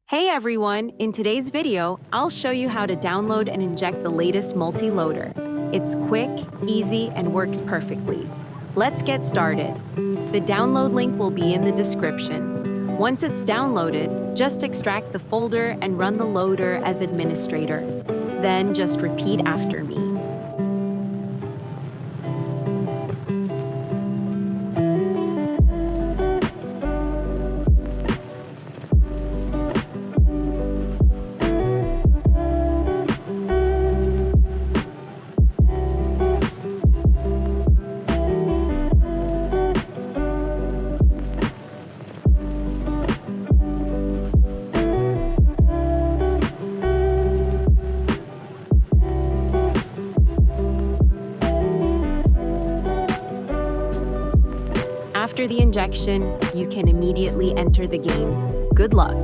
Hey everyone! In today's video, I'll show you how to download and inject the latest multi-loader. It's quick, easy, and works perfectly. Let's get started. The download link will be in the description. Once it's downloaded, just extract the folder and run the loader as administrator. Then just repeat after me. After the injection, you can immediately enter the game. Good luck!